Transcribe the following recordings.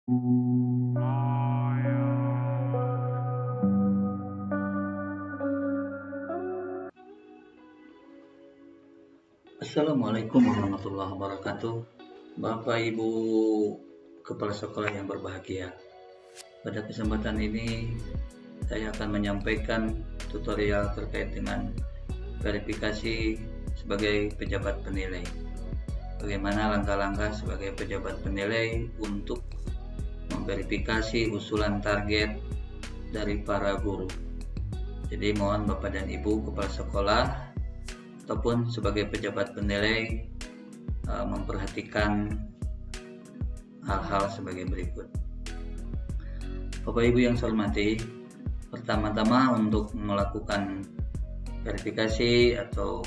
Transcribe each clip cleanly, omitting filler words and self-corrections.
Assalamualaikum warahmatullahi wabarakatuh. Bapak Ibu Kepala Sekolah yang berbahagia. Pada kesempatan ini saya akan menyampaikan tutorial terkait dengan verifikasi sebagai pejabat penilai. Bagaimana langkah-langkah sebagai pejabat penilai untuk memverifikasi usulan target dari para guru. Jadi mohon Bapak dan Ibu Kepala Sekolah ataupun sebagai pejabat penilai memperhatikan hal-hal sebagai berikut. Bapak Ibu yang saya hormati, pertama-tama untuk melakukan verifikasi atau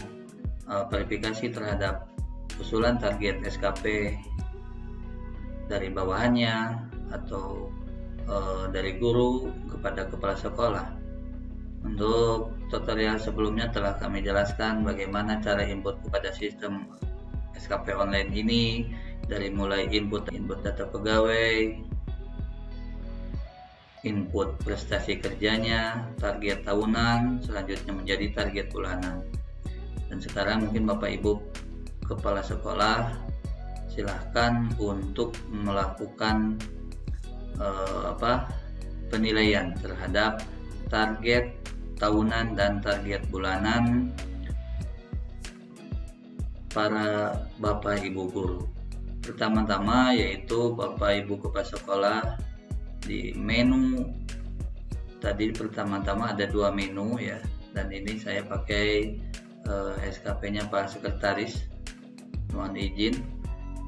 verifikasi terhadap usulan target SKP dari bawahannya atau dari guru kepada kepala sekolah. Untuk tutorial sebelumnya telah kami jelaskan bagaimana cara input kepada sistem SKP online ini, dari mulai input data pegawai, input prestasi kerjanya, target tahunan, selanjutnya menjadi target bulanan. Dan sekarang mungkin Bapak Ibu Kepala Sekolah silahkan untuk melakukan penilaian terhadap target tahunan dan target bulanan para Bapak Ibu guru. Pertama-tama yaitu Bapak Ibu Kepala Sekolah di menu tadi, pertama-tama ada dua menu ya, dan ini saya pakai SKP-nya Pak Sekretaris, mohon izin,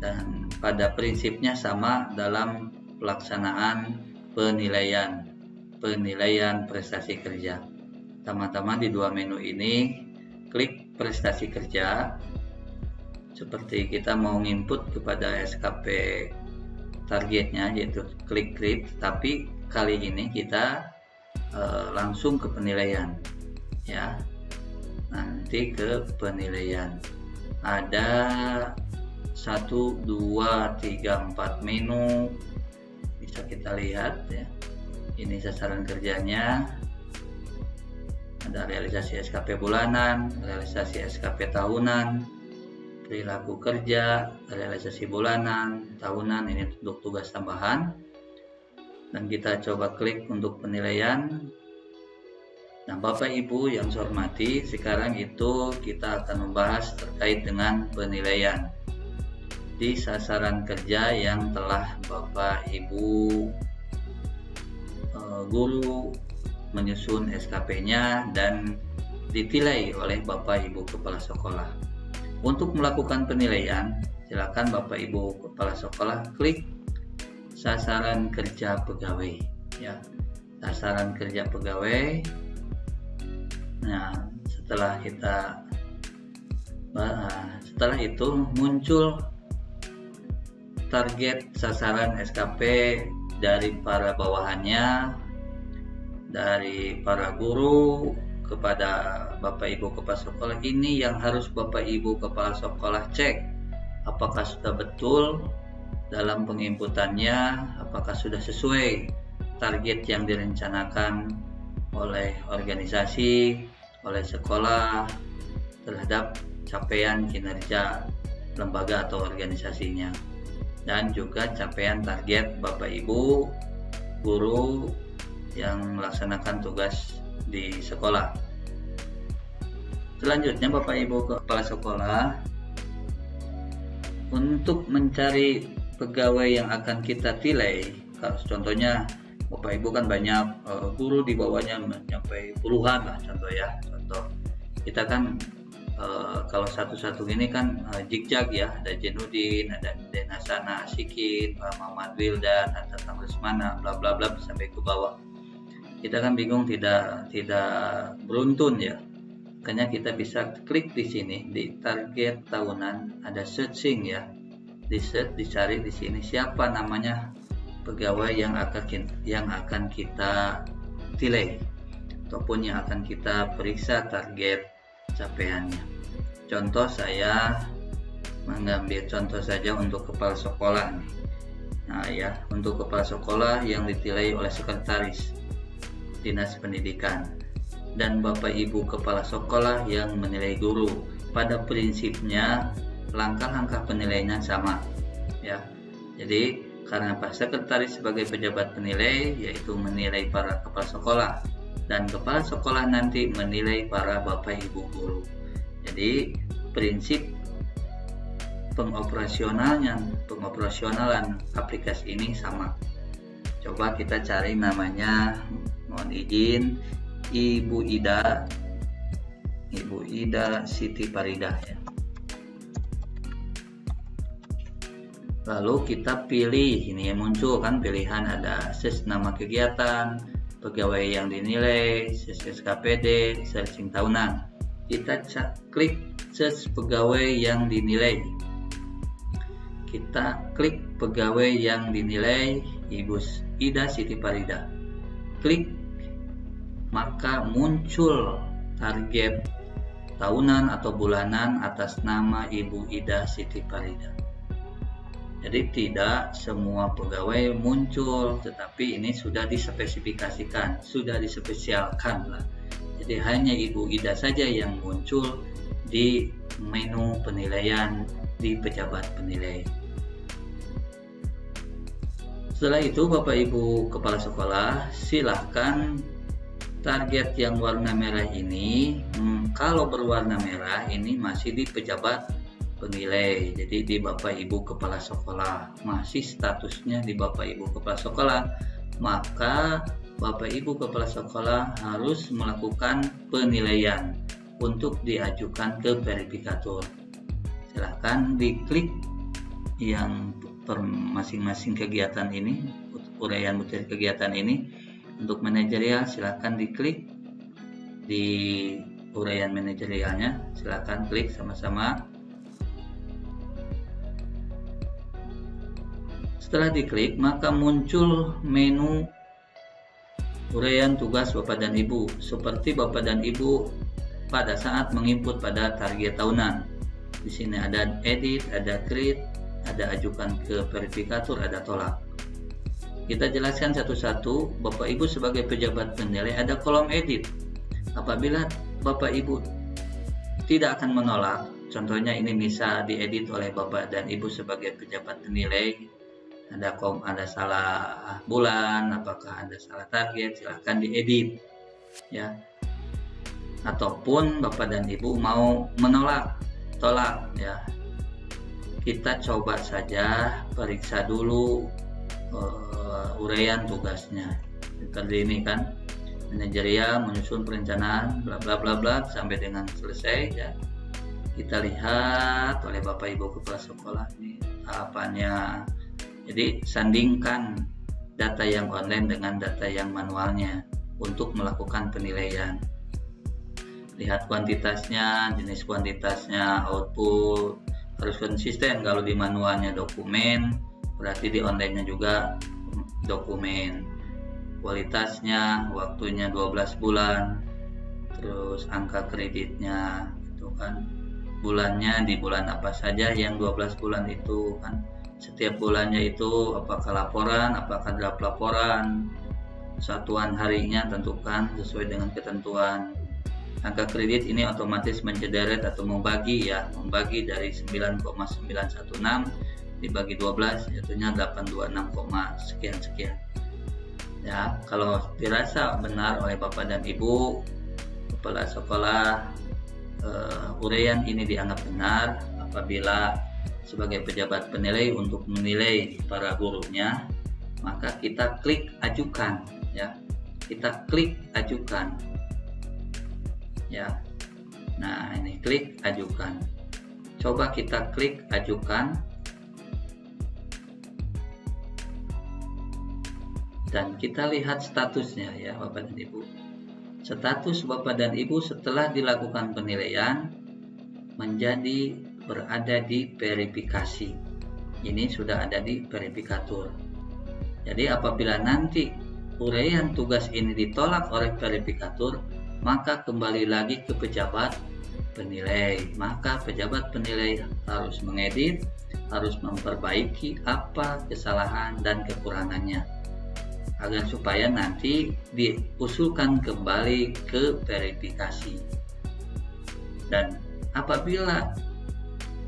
dan pada prinsipnya sama dalam pelaksanaan penilaian prestasi kerja. Pertama-tama di dua menu ini klik prestasi kerja, seperti kita mau input kepada SKP targetnya yaitu klik create, tapi kali ini kita langsung ke penilaian ya. Nanti ke penilaian ada 1, 2, 3, 4 menu, bisa kita lihat ya. Ini sasaran kerjanya, ada realisasi SKP bulanan, realisasi SKP tahunan, perilaku kerja, realisasi bulanan, tahunan, ini untuk tugas tambahan. Dan kita coba klik untuk penilaian. Nah Bapak Ibu yang saya hormati, sekarang itu kita akan membahas terkait dengan penilaian di sasaran kerja yang telah Bapak Ibu guru menyusun SKP-nya dan ditilai oleh Bapak Ibu Kepala Sekolah. Untuk melakukan penilaian, silakan Bapak Ibu Kepala Sekolah klik sasaran kerja pegawai ya. Sasaran kerja pegawai. Nah, setelah itu muncul target sasaran SKP dari para bawahannya, dari para guru kepada Bapak Ibu Kepala Sekolah. Ini yang harus Bapak Ibu Kepala Sekolah cek apakah sudah betul dalam penginputannya, apakah sudah sesuai target yang direncanakan oleh organisasi, oleh sekolah terhadap capaian kinerja lembaga atau organisasinya, dan juga capaian target Bapak Ibu guru yang melaksanakan tugas di sekolah. Selanjutnya Bapak Ibu Kepala Sekolah, untuk mencari pegawai yang akan kita tilai, contohnya Bapak Ibu kan banyak guru di bawahnya mencapai puluhan lah, contoh kita kan kalau satu-satu ini kan jig-jag ya, ada Jenudin, ada Denasana Asikin, Pak Muhammad Wildan, ada Tatang Lesmana, bla bla bla sampai ke bawah. Kita kan bingung, tidak beruntun ya. Makanya kita bisa klik di sini di target tahunan, ada searching ya. Di search, dicari di sini siapa namanya pegawai yang akan kita tilai ataupun yang akan kita periksa target capaiannya. Contoh, saya mengambil contoh saja untuk kepala sekolah nih. Nah ya, untuk kepala sekolah yang ditilai oleh sekretaris Dinas Pendidikan dan Bapak Ibu kepala sekolah yang menilai guru. Pada prinsipnya langkah-langkah penilaian sama ya. Jadi karena Pak Sekretaris sebagai pejabat penilai, yaitu menilai para kepala sekolah, dan kepala sekolah nanti menilai para Bapak Ibu guru. Jadi prinsip pengoperasionalan aplikasi ini sama. Coba kita cari namanya, mohon izin, Ibu Ida Siti Faridah ya. Lalu kita pilih, ini yang muncul kan pilihan ada search nama kegiatan, pegawai yang dinilai, search SKPD, searching tahunan. Kita klik search pegawai yang dinilai. Kita klik pegawai yang dinilai Ibu Ida Siti Faridah. Klik, maka muncul target tahunan atau bulanan atas nama Ibu Ida Siti Faridah. Jadi tidak semua pegawai muncul, tetapi ini sudah dispesifikasikan, sudah dispesialkan lah. Jadi hanya Ibu Ida saja yang muncul di menu penilaian di pejabat penilai. Setelah itu Bapak Ibu kepala sekolah silahkan target yang warna merah ini, kalau berwarna merah ini masih di pejabat penilai, jadi di Bapak Ibu kepala sekolah, masih statusnya di Bapak Ibu kepala sekolah, maka Bapak Ibu kepala sekolah harus melakukan penilaian untuk diajukan ke verifikator. Silahkan diklik yang per masing-masing kegiatan ini, uraian materi kegiatan ini. Untuk manajerial silahkan diklik di uraian manajerialnya, silahkan klik sama-sama. Setelah diklik, maka muncul menu uraian tugas Bapak dan Ibu, seperti Bapak dan Ibu pada saat menginput pada target tahunan. Di sini ada edit, ada create, ada ajukan ke verifikator, ada tolak. Kita jelaskan satu-satu. Bapak Ibu sebagai pejabat penilai ada kolom edit. Apabila Bapak Ibu tidak akan menolak, contohnya ini bisa diedit oleh Bapak dan Ibu sebagai pejabat penilai, ada salah bulan, apakah ada salah target, silahkan diedit ya. Ataupun Bapak dan Ibu mau tolak ya, kita coba saja periksa dulu uraian tugasnya seperti ini kan, manajerial, menyusun perencanaan, bla bla bla bla sampai dengan selesai ya. Kita lihat oleh Bapak Ibu kepala sekolah ini tahapannya. Jadi sandingkan data yang online dengan data yang manualnya untuk melakukan penilaian. Lihat kuantitasnya, jenis kuantitasnya, output, harus konsisten. Kalau di manualnya dokumen, berarti di online-nya juga dokumen. Kualitasnya, waktunya 12 bulan, terus angka kreditnya, itu kan. Bulannya di bulan apa saja yang 12 bulan itu kan. Setiap bulannya itu apakah laporan, apakah draft laporan, satuan harinya tentukan sesuai dengan ketentuan. Angka kredit ini otomatis mencederet atau membagi dari 9,916 dibagi 12, yaitu 826, sekian. Ya, kalau dirasa benar oleh Bapak dan Ibu kepala sekolah, uraian ini dianggap benar apabila sebagai pejabat penilai untuk menilai para gurunya, maka kita klik ajukan ya. Kita klik ajukan ya. Nah, ini klik ajukan. Coba kita klik ajukan dan kita lihat statusnya ya Bapak dan Ibu. Status Bapak dan Ibu setelah dilakukan penilaian menjadi berada di verifikasi. Ini sudah ada di verifikator. Jadi apabila nanti uraian tugas ini ditolak oleh verifikator, maka kembali lagi ke pejabat penilai. Maka pejabat penilai harus mengedit, harus memperbaiki apa kesalahan dan kekurangannya, agar supaya nanti diusulkan kembali ke verifikasi. Dan apabila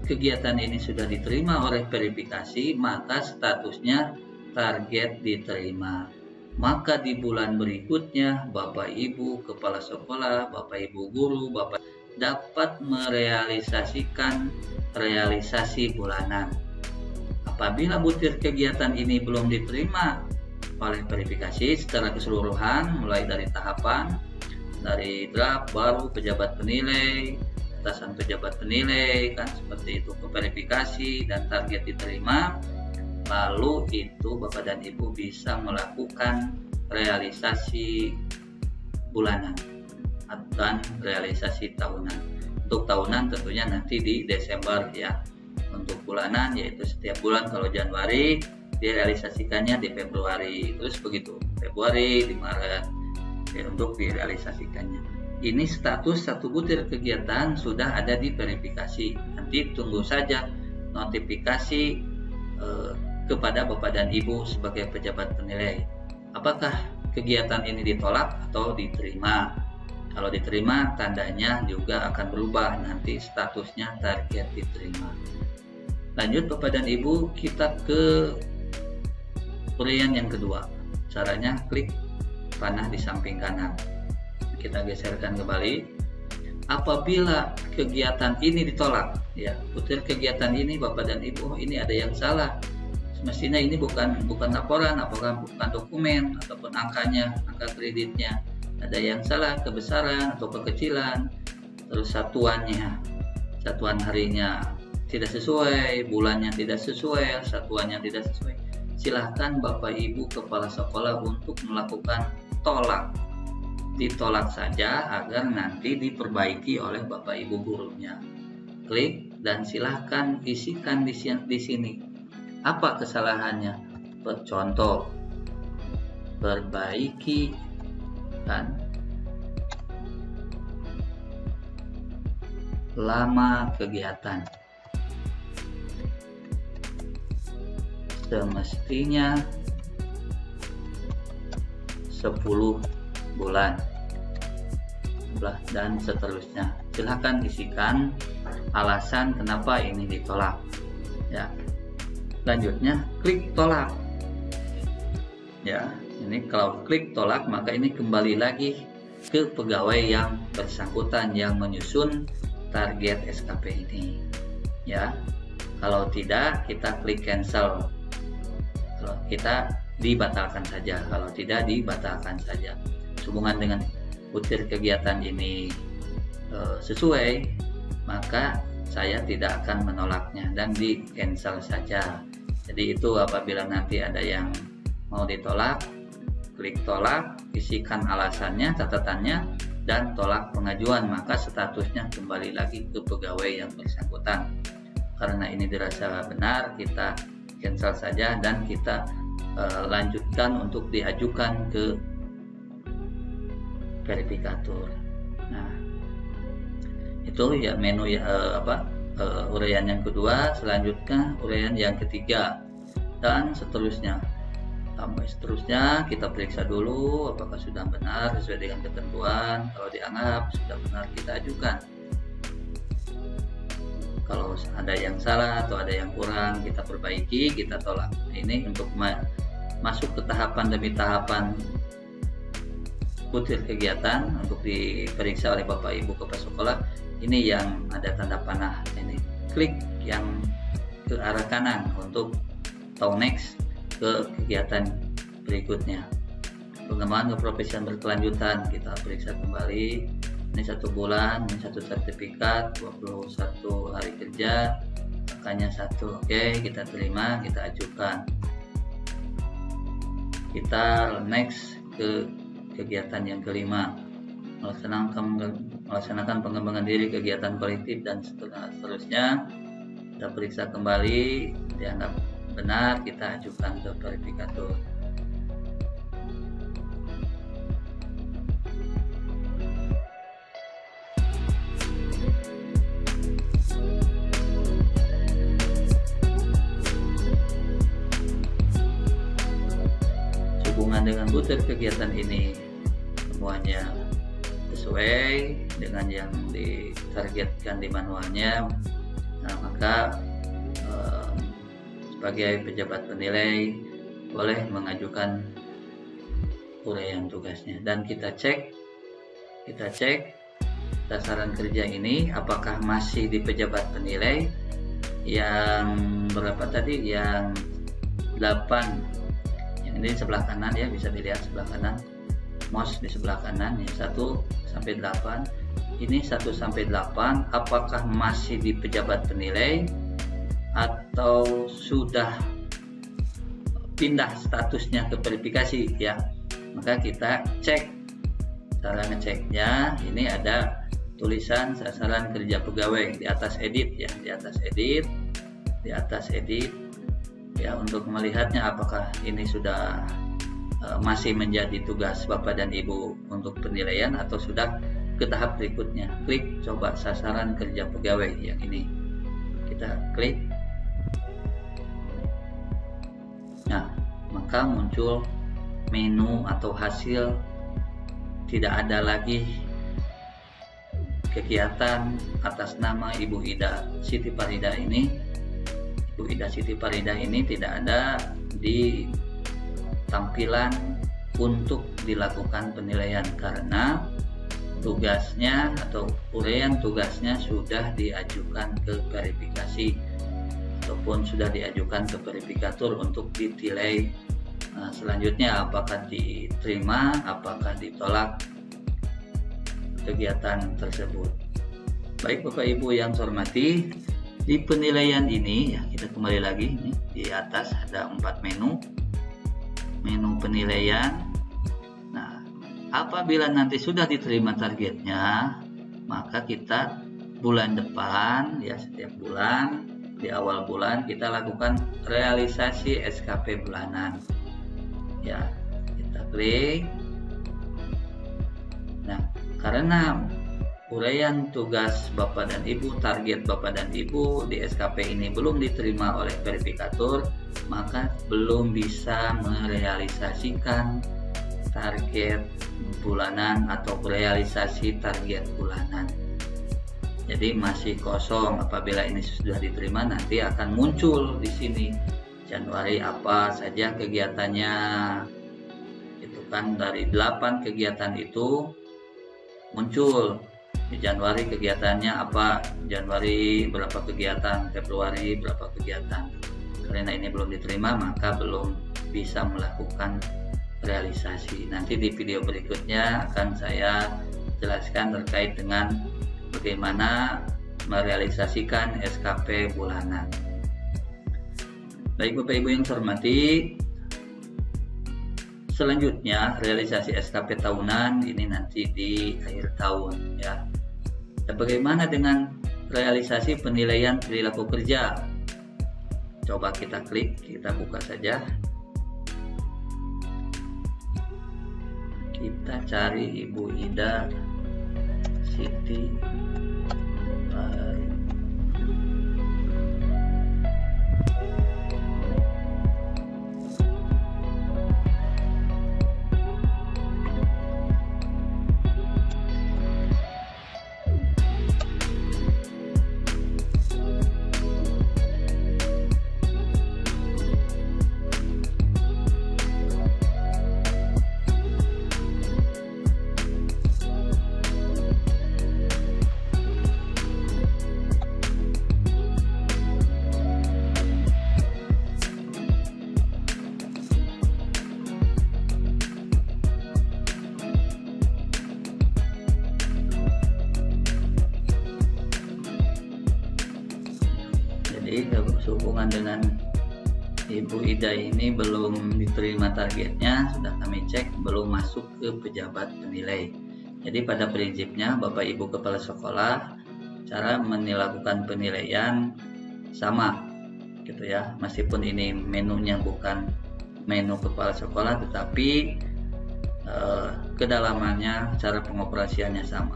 kegiatan ini sudah diterima oleh verifikasi, maka statusnya target diterima. Maka di bulan berikutnya Bapak Ibu kepala sekolah, Bapak Ibu guru, Bapak dapat merealisasikan realisasi bulanan. Apabila butir kegiatan ini belum diterima oleh verifikasi secara keseluruhan, mulai dari tahapan dari draft, baru pejabat penilai, atasan pejabat penilai, kan seperti itu, ke verifikasi dan target diterima, lalu itu Bapak dan Ibu bisa melakukan realisasi bulanan dan realisasi tahunan. Untuk tahunan tentunya nanti di Desember ya. Untuk bulanan yaitu setiap bulan, kalau Januari direalisasikannya di Februari, terus begitu Februari, di Maret ya, untuk direalisasikannya. Ini status satu butir kegiatan sudah ada di verifikasi. Nanti tunggu saja notifikasi kepada Bapak dan Ibu sebagai pejabat penilai, apakah kegiatan ini ditolak atau diterima. Kalau diterima, tandanya juga akan berubah, nanti statusnya target diterima. Lanjut Bapak dan Ibu, kita ke uraian yang kedua. Caranya klik panah di samping kanan. Kita geserkan kembali. Apabila kegiatan ini ditolak, ya, butir kegiatan ini Bapak dan Ibu, ini ada yang salah. Semestinya ini bukan laporan, bukan dokumen ataupun angkanya, angka kreditnya. Ada yang salah, kebesaran atau kekecilan, terus satuannya, satuan harinya tidak sesuai, bulannya tidak sesuai, satuannya tidak sesuai. Silahkan Bapak Ibu kepala sekolah untuk melakukan tolak. Ditolak saja agar nanti diperbaiki oleh Bapak Ibu gurunya. Klik dan silahkan isikan di sini. Apa kesalahannya? Contoh, perbaiki kan lama kegiatan, semestinya 10 bulan dan seterusnya. Silahkan isikan alasan kenapa ini ditolak ya. Selanjutnya klik tolak ya. Ini kalau klik tolak, maka ini kembali lagi ke pegawai yang bersangkutan yang menyusun target SKP ini ya. Kalau tidak, kita klik cancel. Kalau kita dibatalkan saja, kalau tidak dibatalkan saja. Sehubungan dengan butir kegiatan ini sesuai, maka saya tidak akan menolaknya dan di cancel saja. Jadi itu apabila nanti ada yang mau ditolak, klik tolak, isikan alasannya, catatannya, dan tolak pengajuan, maka statusnya kembali lagi ke pegawai yang bersangkutan. Karena ini dirasa benar, kita cancel saja dan kita lanjutkan untuk diajukan ke verifikator. Nah, itu ya menu uraian yang kedua. Selanjutnya uraian yang ketiga dan seterusnya. Sampai seterusnya kita periksa dulu apakah sudah benar sesuai dengan ketentuan. Kalau dianggap sudah benar, kita ajukan. Kalau ada yang salah atau ada yang kurang, kita perbaiki, kita tolak. Ini untuk masuk ke tahapan demi tahapan butir kegiatan untuk diperiksa oleh Bapak Ibu kepala sekolah. Ini yang ada tanda panah ini. Klik yang ke arah kanan untuk tahu next ke kegiatan berikutnya. Pengembangan keprofesian berkelanjutan, kita periksa kembali. Ini 1 bulan, ini 1 sertifikat, 21 hari kerja, angkanya 1. Oke, kita terima, kita ajukan. Kita next ke kegiatan yang kelima, melaksanakan pengembangan diri, kegiatan kolektif dan seterusnya. Kita periksa kembali, dianggap benar, kita ajukan ke verifikator. sehubungan dengan butir kegiatan ini semuanya sesuai dengan yang ditargetkan di manualnya, nah maka sebagai pejabat penilai boleh mengajukan uraian tugasnya, dan kita cek sasaran kerja ini apakah masih di pejabat penilai yang berapa tadi, yang 8, yang ini sebelah kanan ya, bisa dilihat sebelah kanan, mouse di sebelah kanan ya, 1 sampai 8, ini 1 sampai 8 apakah masih di pejabat penilai atau sudah pindah statusnya ke verifikasi ya. Maka kita cek, cara ngeceknya ini ada tulisan sasaran kerja pegawai di atas edit ya, di atas edit ya, untuk melihatnya apakah ini sudah masih menjadi tugas Bapak dan Ibu untuk penilaian atau sudah ke tahap berikutnya. Klik coba sasaran kerja pegawai yang ini, kita klik. Nah, maka muncul menu atau hasil, tidak ada lagi kegiatan atas nama Ibu Ida Siti Farida ini. Ibu Ida Siti Farida ini tidak ada di tampilan untuk dilakukan penilaian karena tugasnya atau uraian tugasnya sudah diajukan ke verifikasi ataupun sudah diajukan ke verifikator untuk ditilai. Nah, selanjutnya apakah diterima, apakah ditolak kegiatan tersebut. Baik Bapak Ibu yang saya hormati, di penilaian ini ya, kita kembali lagi nih, di atas ada 4 menu penilaian. Nah, apabila nanti sudah diterima targetnya, maka kita bulan depan ya, setiap bulan di awal bulan kita lakukan realisasi SKP bulanan ya, kita klik. Nah, karena uraian tugas Bapak dan Ibu, target Bapak dan Ibu di SKP ini belum diterima oleh verifikator, maka belum bisa merealisasikan target bulanan atau realisasi target bulanan. Jadi masih kosong. Apabila ini sudah diterima, nanti akan muncul di sini Januari apa saja kegiatannya. Itu kan dari 8 kegiatan itu muncul di Januari kegiatannya apa, Januari berapa kegiatan, Februari berapa kegiatan. Karena ini belum diterima, maka belum bisa melakukan realisasi. Nanti di video berikutnya akan saya jelaskan terkait dengan bagaimana merealisasikan SKP bulanan. Baik Bapak Ibu yang saya hormati, selanjutnya realisasi SKP tahunan ini nanti di akhir tahun ya. Dan bagaimana dengan realisasi penilaian perilaku kerja? Coba kita klik, kita buka saja. Kita cari Ibu Ida Siti Farida. Sehubungan dengan Ibu Ida ini belum diterima targetnya, sudah kami cek belum masuk ke pejabat penilai. Jadi pada prinsipnya Bapak Ibu Kepala Sekolah, cara melakukan penilaian sama gitu ya, meskipun ini menunya bukan menu Kepala Sekolah, tetapi kedalamannya, cara pengoperasiannya sama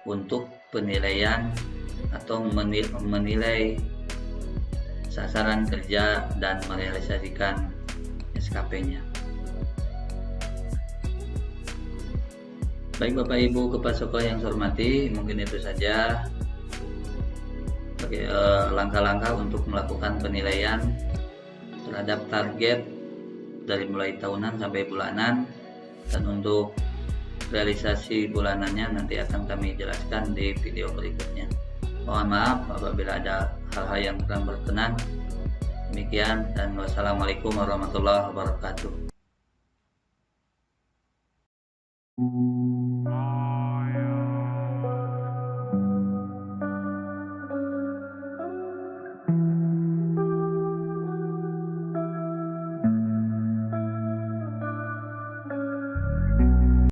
untuk penilaian atau menilai sasaran kerja dan merealisasikan SKP-nya. Baik Bapak Ibu Kepala Sekolah yang saya hormati, mungkin itu saja langkah-langkah untuk melakukan penilaian terhadap target dari mulai tahunan sampai bulanan, dan untuk realisasi bulanannya nanti akan kami jelaskan di video berikutnya. Mohon maaf apabila ada hal-hal yang kurang berkenan. Demikian, dan wassalamualaikum warahmatullahi wabarakatuh.